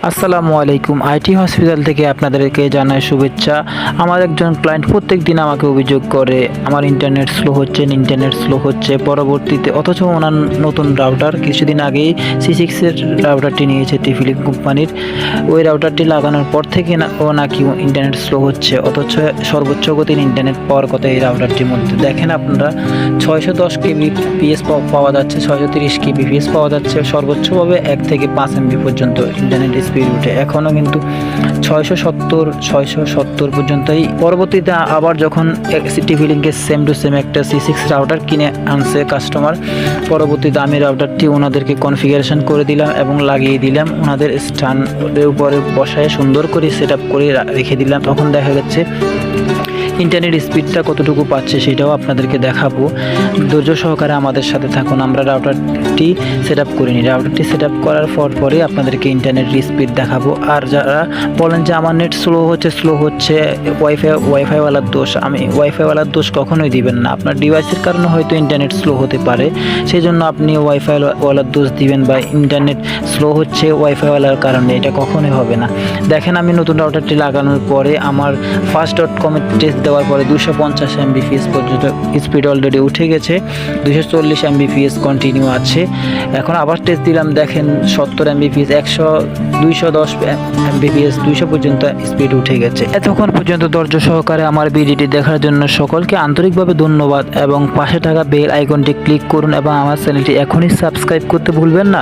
আসসালামু আলাইকুম। IT hospital থেকে আপনাদেরকে জানাই শুভেচ্ছা। আমার একজন ক্লায়েন্ট প্রত্যেকদিন আমাকে অভিযোগ করে আমার ইন্টারনেট স্লো হচ্ছে পরবর্তীতে, অথচ ওনার নতুন রাউটার কিছুদিন আগেই C6 এর রাউটারটি নিয়েছে টিফিলিং কোম্পানির। ওই রাউটারটি লাগানোর পর থেকে ও নাকি ইন্টারনেট স্লো হচ্ছে, অথচ সর্বোচ্চ গতির ইন্টারনেট পাওয়ার কথা এই রাউটারটির মধ্যে। দেখেন আপনারা 610 kbps পাওয়া যাচ্ছে, 630 kbps পাওয়া যাচ্ছে, সর্বোচ্চভাবে 1 থেকে 5 MB পর্যন্ত ইন্টারনেট স্পিড উঠে। এখনও কিন্তু 670 পর্যন্তই। পরবর্তীতে আবার যখন টিফিলিংকের সেম টু সেম একটা C6 রাউটার কিনে আনছে কাস্টমার, পরবর্তীতে আমি রাউটারটি ওনাদেরকে কনফিগারেশন করে দিলাম এবং লাগিয়ে দিলাম। ওনাদের স্ট্যান্ডের উপরে বসায় সুন্দর করে সেট আপ করে রেখে দিলাম। তখন দেখা যাচ্ছে ইন্টারনেট স্পিডটা কতটুকু পাচ্ছে সেটাও আপনাদেরকে দেখাবো। ধৈর্য সহকারে আমাদের সাথে থাকুন। আমরা রাউটারটি সেট আপ করে নিই। রাউটারটি সেট আপ করার পরে আপনাদেরকে ইন্টারনেট স্পিড দেখাবো। আর যারা বলেন যে আমার নেট স্লো হচ্ছে ওয়াইফাইওয়ালার দোষ, আমি ওয়াইফাইওয়ালার দোষ কখনোই দিবেন না। আপনার ডিভাইসের কারণে হয়তো ইন্টারনেট স্লো হতে পারে, সেই জন্য আপনি ওয়াইফাইওয়ালার দোষ দিবেন বা ইন্টারনেট স্লো হচ্ছে ওয়াইফাইওয়ালার কারণে, এটা কখনোই হবে না। দেখেন আমি নতুন রাউটারটি লাগানোর পরে আমার ফাস্ট.com এর টেস্ট দেওয়ার পরে 250 Mbps পর্যন্ত স্পিড অলরেডি উঠে গেছে, 240 Mbps কন্টিনিউ আছে। এখন আবার টেস্ট দিলাম, দেখেন 70 Mbps, 210 Mbps, 200 পর্যন্ত স্পিড উঠে গেছে। এতক্ষণ পর্যন্ত ধৈর্য সহকারে আমার ভিডিওটি দেখার জন্য সকলকে আন্তরিকভাবে ধন্যবাদ এবং পাশে থাকা বেল আইকনটি ক্লিক করুন এবং আমার চ্যানেলটি এখনই সাবস্ক্রাইব করতে ভুলবেন না।